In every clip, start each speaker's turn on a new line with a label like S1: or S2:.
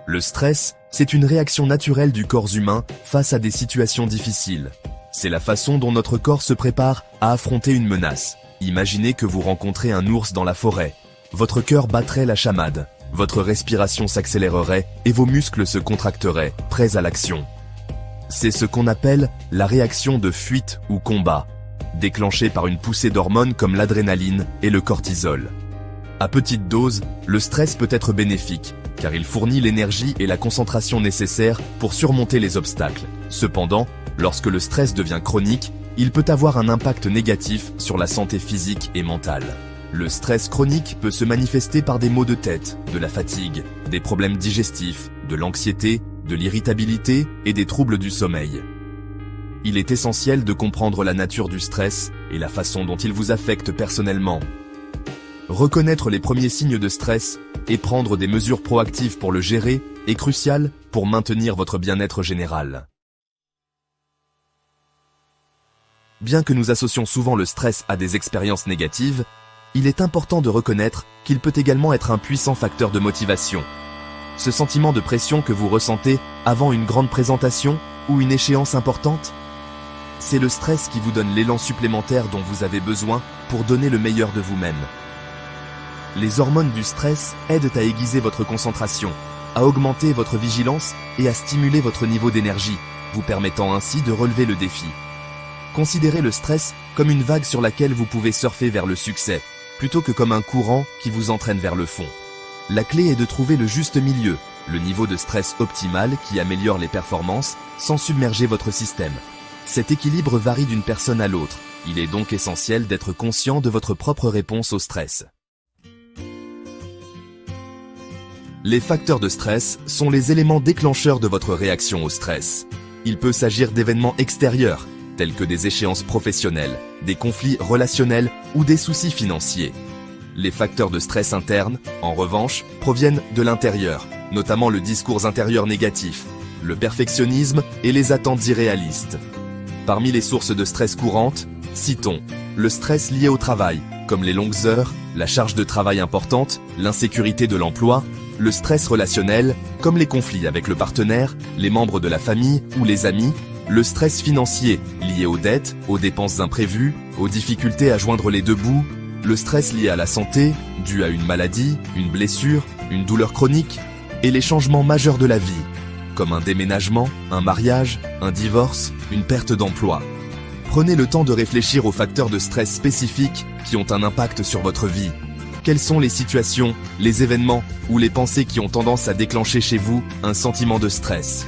S1: Le stress, c'est une réaction naturelle du corps humain face à des situations difficiles. C'est la façon dont notre corps se prépare à affronter une menace. Imaginez que vous rencontrez un ours dans la forêt. Votre cœur battrait la chamade, votre respiration s'accélérerait et vos muscles se contracteraient, prêts à l'action. C'est ce qu'on appelle la réaction de fuite ou combat, déclenchée par une poussée d'hormones comme l'adrénaline et le cortisol. À petite dose, le stress peut être bénéfique, car il fournit l'énergie et la concentration nécessaires pour surmonter les obstacles. Cependant, lorsque le stress devient chronique, il peut avoir un impact négatif sur la santé physique et mentale. Le stress chronique peut se manifester par des maux de tête, de la fatigue, des problèmes digestifs, de l'anxiété, de l'irritabilité et des troubles du sommeil. Il est essentiel de comprendre la nature du stress et la façon dont il vous affecte personnellement. Reconnaître les premiers signes de stress et prendre des mesures proactives pour le gérer est crucial pour maintenir votre bien-être général. Bien que nous associons souvent le stress à des expériences négatives, il est important de reconnaître qu'il peut également être un puissant facteur de motivation. Ce sentiment de pression que vous ressentez avant une grande présentation ou une échéance importante, c'est le stress qui vous donne l'élan supplémentaire dont vous avez besoin pour donner le meilleur de vous-même. Les hormones du stress aident à aiguiser votre concentration, à augmenter votre vigilance et à stimuler votre niveau d'énergie, vous permettant ainsi de relever le défi. Considérez le stress comme une vague sur laquelle vous pouvez surfer vers le succès, plutôt que comme un courant qui vous entraîne vers le fond. La clé est de trouver le juste milieu, le niveau de stress optimal qui améliore les performances sans submerger votre système. Cet équilibre varie d'une personne à l'autre. Il est donc essentiel d'être conscient de votre propre réponse au stress. Les facteurs de stress sont les éléments déclencheurs de votre réaction au stress. Il peut s'agir d'événements extérieurs, tels que des échéances professionnelles, des conflits relationnels ou des soucis financiers. Les facteurs de stress internes, en revanche, proviennent de l'intérieur, notamment le discours intérieur négatif, le perfectionnisme et les attentes irréalistes. Parmi les sources de stress courantes, citons le stress lié au travail, comme les longues heures, la charge de travail importante, l'insécurité de l'emploi, le stress relationnel, comme les conflits avec le partenaire, les membres de la famille ou les amis, le stress financier, lié aux dettes, aux dépenses imprévues, aux difficultés à joindre les deux bouts, le stress lié à la santé, dû à une maladie, une blessure, une douleur chronique, et les changements majeurs de la vie, comme un déménagement, un mariage, un divorce, une perte d'emploi. Prenez le temps de réfléchir aux facteurs de stress spécifiques qui ont un impact sur votre vie. Quelles sont les situations, les événements ou les pensées qui ont tendance à déclencher chez vous un sentiment de stress ?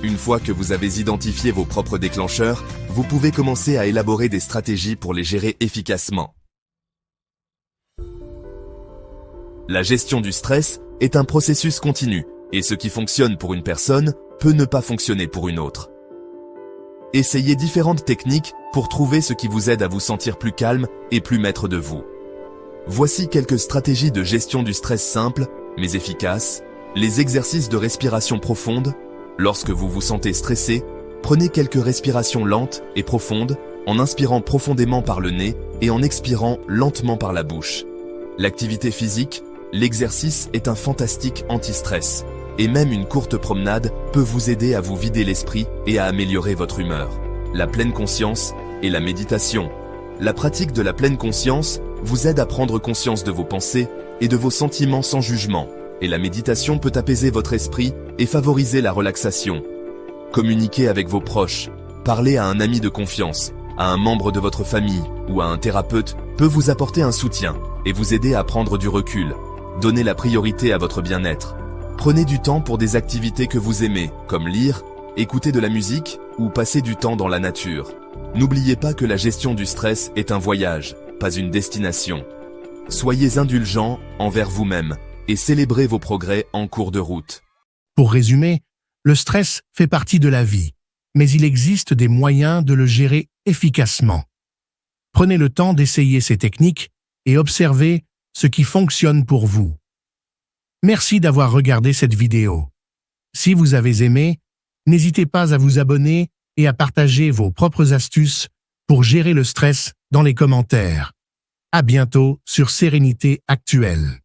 S1: Une fois que vous avez identifié vos propres déclencheurs, vous pouvez commencer à élaborer des stratégies pour les gérer efficacement. La gestion du stress est un processus continu, et ce qui fonctionne pour une personne peut ne pas fonctionner pour une autre. Essayez différentes techniques pour trouver ce qui vous aide à vous sentir plus calme et plus maître de vous. Voici quelques stratégies de gestion du stress simples, mais efficaces. Les exercices de respiration profonde. Lorsque vous vous sentez stressé, prenez quelques respirations lentes et profondes, en inspirant profondément par le nez et en expirant lentement par la bouche. L'activité physique, l'exercice est un fantastique anti-stress, et même une courte promenade peut vous aider à vous vider l'esprit et à améliorer votre humeur. La pleine conscience et la méditation. La pratique de la pleine conscience vous aide à prendre conscience de vos pensées et de vos sentiments sans jugement, et la méditation peut apaiser votre esprit et favoriser la relaxation. Communiquez avec vos proches, parler à un ami de confiance, à un membre de votre famille ou à un thérapeute peut vous apporter un soutien et vous aider à prendre du recul. Donnez la priorité à votre bien-être. Prenez du temps pour des activités que vous aimez, comme lire, écouter de la musique ou passer du temps dans la nature. N'oubliez pas que la gestion du stress est un voyage, pas une destination. Soyez indulgents envers vous-même et célébrez vos progrès en cours de route.
S2: Pour résumer, le stress fait partie de la vie, mais il existe des moyens de le gérer efficacement. Prenez le temps d'essayer ces techniques et observez ce qui fonctionne pour vous. Merci d'avoir regardé cette vidéo. Si vous avez aimé, n'hésitez pas à vous abonner et à partager vos propres astuces pour gérer le stress dans les commentaires. À bientôt sur Sérénité Actuelle.